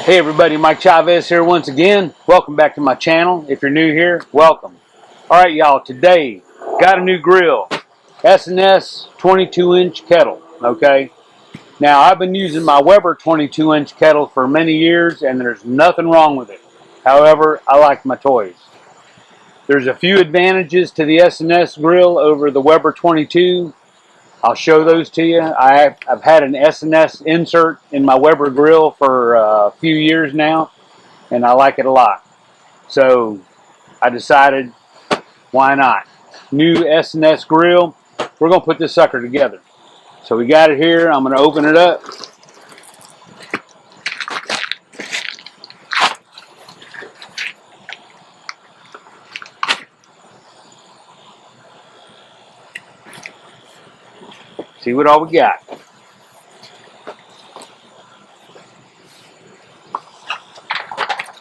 Hey everybody, Mike Chavez here once again. Welcome back to my channel. If you're new here, welcome. Alright y'all, today got a new grill. SnS 22-inch kettle. Okay. Now I've been using my Weber 22-inch kettle for many years and there's nothing wrong with it. However, I like my toys. There's a few advantages to the SnS grill over the Weber 22. I'll show those to you. I've had an SnS insert in my Weber grill for a few years now, and I like it a lot. So I decided, why not? New SnS grill. We're going to put this sucker together. So we got it here. I'm going to open it up. See what all we got.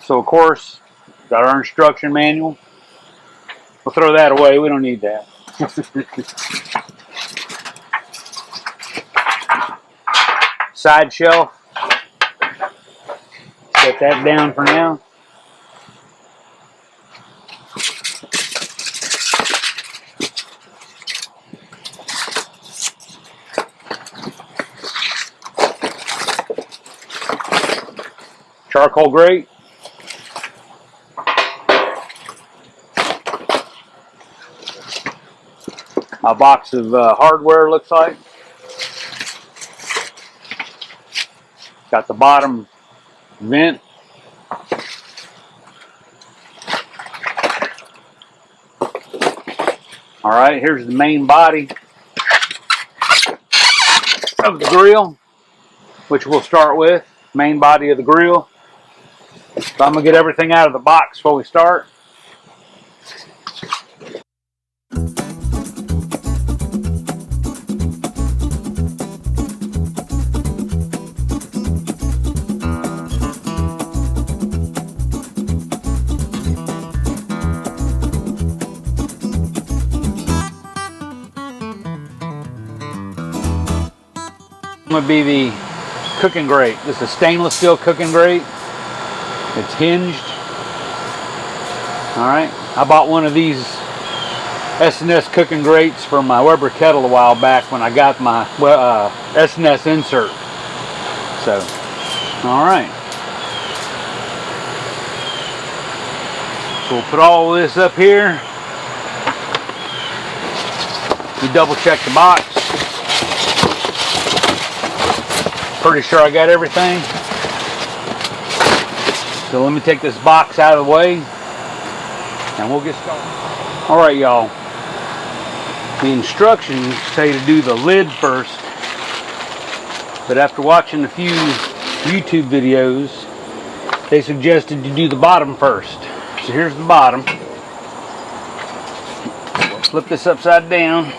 So of course, got our instruction manual. We'll throw that away. We don't need that. Side shelf. Set that down for now. Charcoal grate. A box of hardware looks like. Got the bottom vent. Alright, here's the main body of the grill, which we'll start with. Main body of the grill. So I'm going to get everything out of the box before we start. Going to be the cooking grate. This is a stainless steel cooking grate. It's hinged. Alright, I bought one of these SnS cooking grates from my Weber kettle a while back when I got my SnS insert. So, alright. So we'll put all of this up here. We double check the box. Pretty sure I got everything. So let me take this box out of the way and we'll get started. Alright y'all, the instructions say to do the lid first, but after watching a few YouTube videos they suggested you do the bottom first. So here's the bottom. We'll flip this upside down.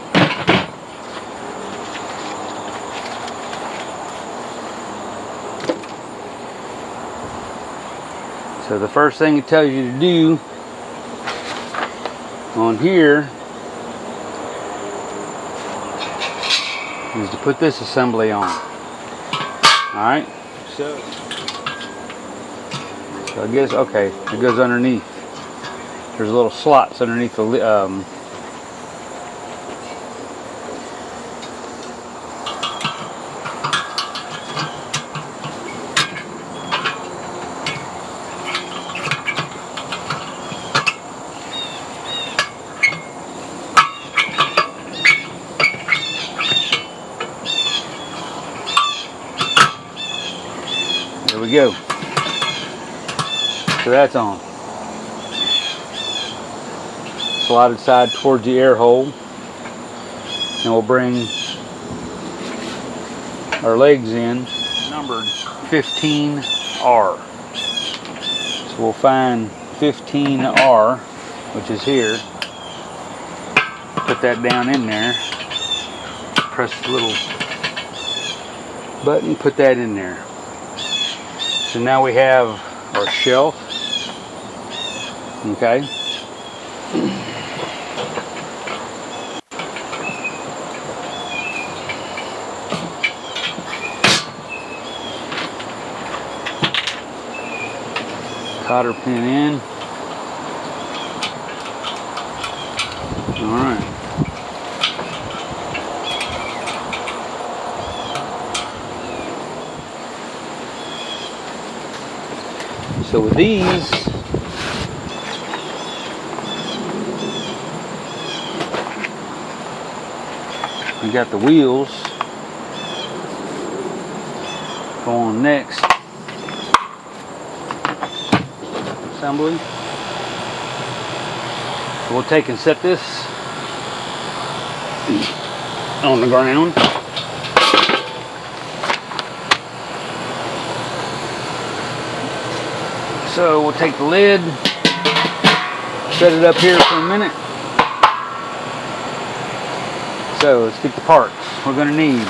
So the first thing it tells you to do on here is to put this assembly on. Alright, so I guess, okay, it goes underneath. There's little slots underneath the There we go. So that's on. Slide it side towards the air hole. And we'll bring our legs in. Numbered 15R. So we'll find 15R, which is here. Put that down in there. Press the little button, put that in there. So now we have our shelf. Okay. Cotter pin in. Alright. So with these, we got the wheels going next assembly. So we'll take and set this on the ground. So we'll take the lid, set it up here for a minute. So let's get the parts we're going to need.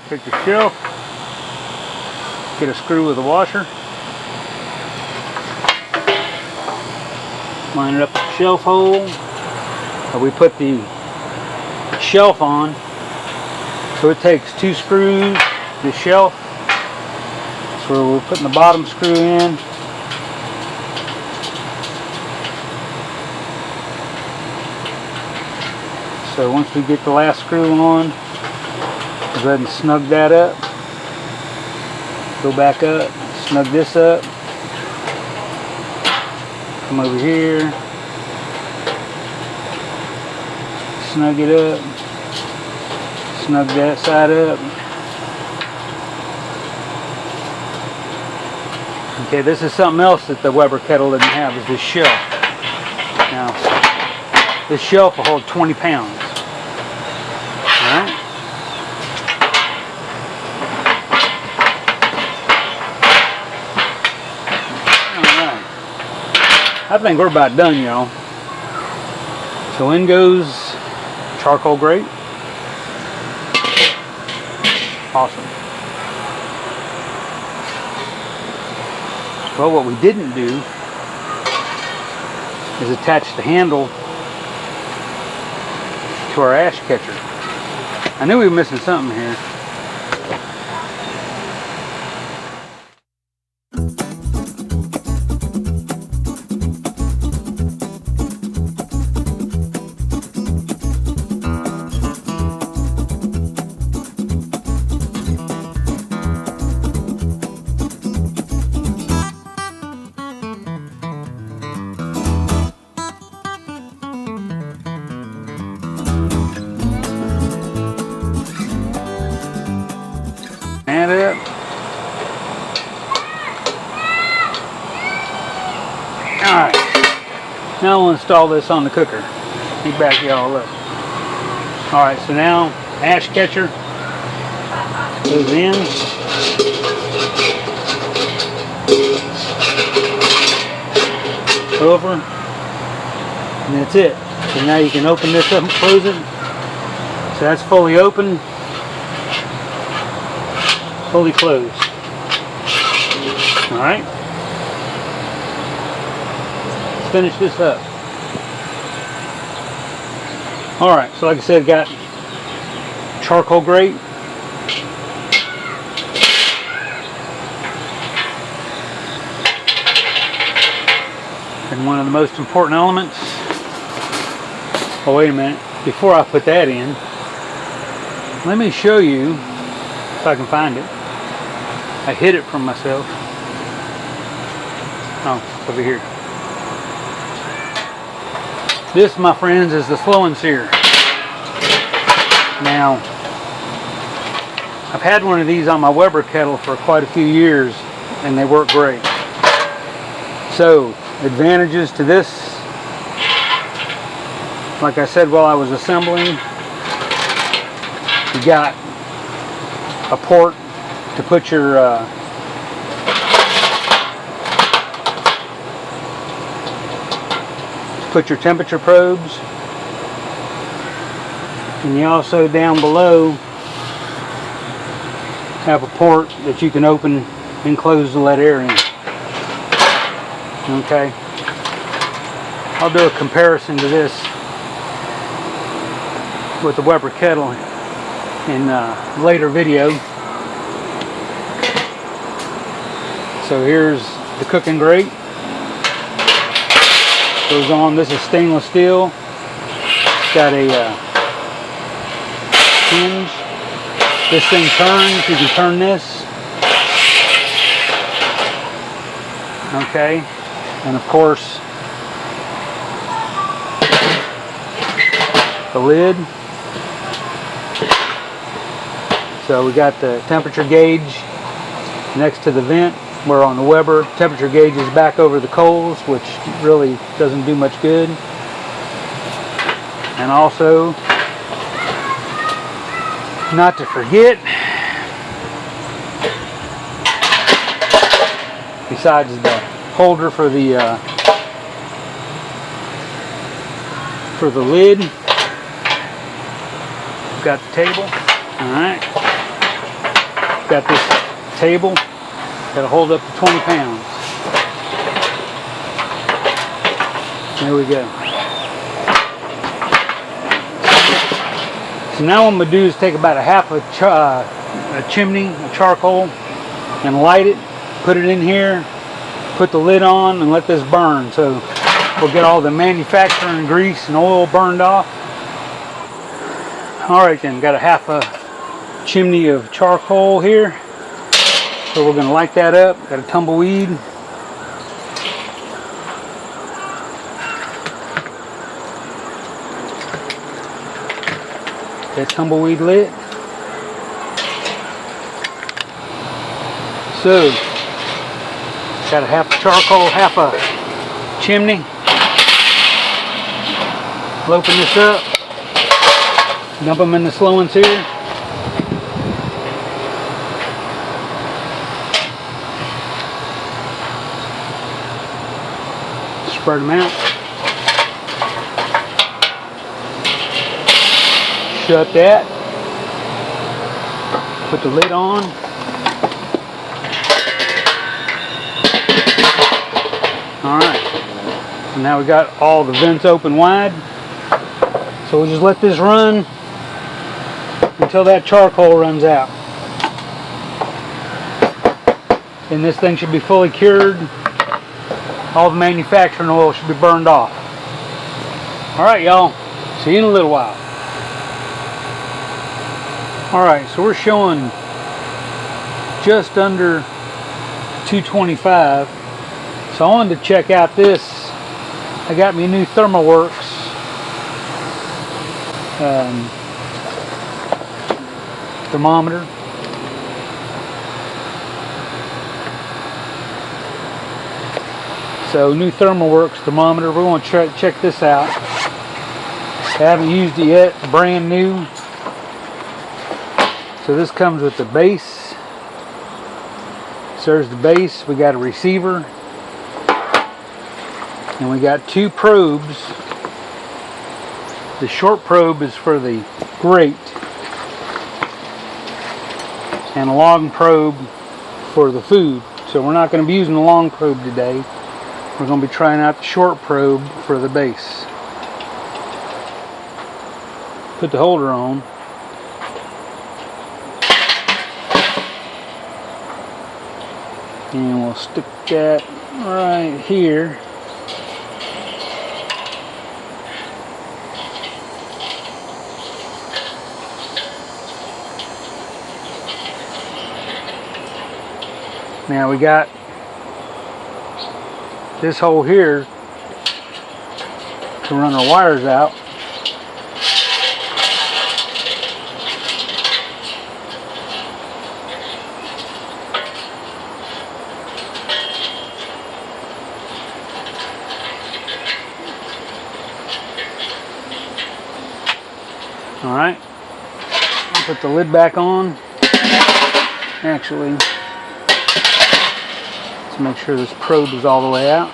Take the shelf, get a screw with a washer, line it up with the shelf hole that we put the shelf on. So it takes 2 screws, the shelf, so we're putting the bottom screw in. So once we get the last screw on, go ahead and snug that up. Go back up, snug this up. Come over here. Snug it up. Snug that side up. Okay, this is something else that the Weber kettle didn't have, is this shelf. Now, this shelf will hold 20 pounds. Alright? I think we're about done, y'all. So in goes charcoal grate. Awesome. Well, what we didn't do is attach the handle to our ash catcher. I knew we were missing something here. Add it up. Alright. Now we'll install this on the cooker. Let me back y'all up. Alright, so now ash catcher goes in. Over. And that's it. So now you can open this up and close it. So that's fully open. Fully closed. Alright. Let's finish this up. Alright, so like I said, got charcoal grate. And one of the most important elements. Oh, wait a minute. Before I put that in, let me show you, if I can find it. I hid it from myself. Oh, it's over here. This, my friends, is the slow and sear. Now, I've had one of these on my Weber kettle for quite a few years, and they work great. So, advantages to this. Like I said while I was assembling, you got a port to put your temperature probes, and you also down below have a port that you can open and close to let air in. Okay, I'll do a comparison to this with the Weber kettle in a later video. So here's the cooking grate. Goes on. This is stainless steel. It's got a hinge. This thing turns. You can turn this. Okay. And of course, the lid. So we got the temperature gauge next to the vent, where on the Weber, temperature gauge is back over the coals, which really doesn't do much good. And also, not to forget, besides the holder for the lid, we've got the table. All right, got this table. That'll hold up to 20 pounds. There we go. So now what I'm going to do is take about a half a chimney of charcoal and light it, put it in here, put the lid on, and let this burn. So we'll get all the manufacturing grease and oil burned off. Alright then, got a half a chimney of charcoal here. So we're going to light that up. Got a tumbleweed. That tumbleweed lit. So, got a half a charcoal, half a chimney. We'll open this up. Dump them in the slow and sear. Spread them out. Shut that. Put the lid on. Alright. So now we got all the vents open wide. So we'll just let this run until that charcoal runs out. And this thing should be fully cured. All the manufacturing oil should be burned off. Alright y'all, see you in a little while. Alright, so we're showing just under 225. So I wanted to check out this. I got me a new ThermalWorks thermometer. So new ThermalWorks thermometer. We're going to check this out. I haven't used it yet. Brand new. So this comes with the base. So there's the base. We got a receiver. And we got two probes. The short probe is for the grate. And a long probe for the food. So we're not going to be using the long probe today. We're going to be trying out the short probe for the base. Put the holder on. And we'll stick that right here. Now we got this hole here to run our wires out. Alright, put the lid back on. Actually, let's make sure this probe is all the way out.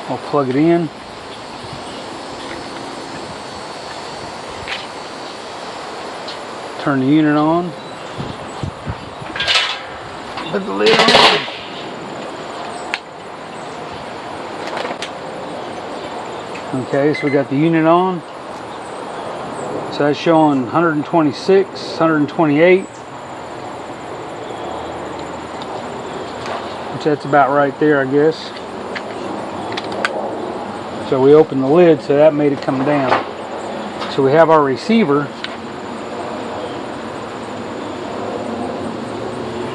I'll plug it in. Turn the unit on. Put the lid on. Okay, so we got the unit on. So that's showing 126, 128. Which that's about right there, I guess. So we opened the lid, so that made it come down. So we have our receiver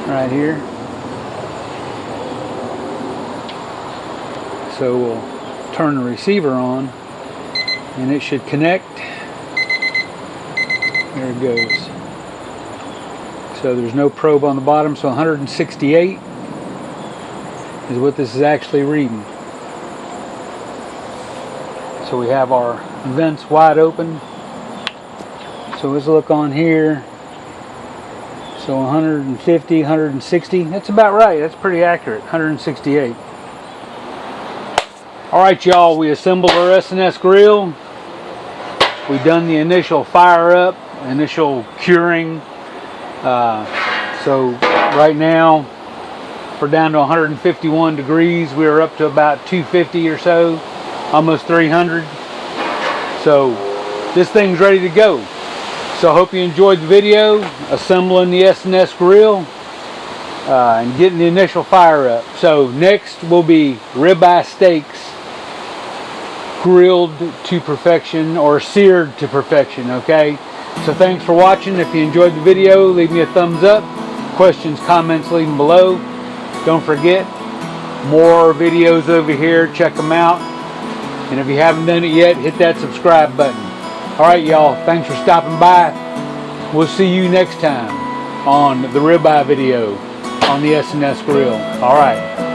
right here. So we'll turn the receiver on and it should connect. There it goes. So there's no probe on the bottom, so 168 is what this is actually reading. So we have our vents wide open. So let's look on here. So 150, 160, that's about right. That's pretty accurate, 168. Alright y'all, we assembled our SnS grill. We've done the initial fire up, initial curing. So right now we're down to 151 degrees. We were up to about 250 or so, almost 300. So this thing's ready to go. So I hope you enjoyed the video assembling the SnS grill and getting the initial fire up. So next will be ribeye steaks grilled to perfection or seared to perfection, okay? So thanks for watching. If you enjoyed the video, leave me a thumbs up. Questions, comments, leave them below. Don't forget, more videos over here. Check them out. And if you haven't done it yet, hit that subscribe button. Alright y'all, thanks for stopping by. We'll see you next time on the ribeye video on the SnS grill. Alright.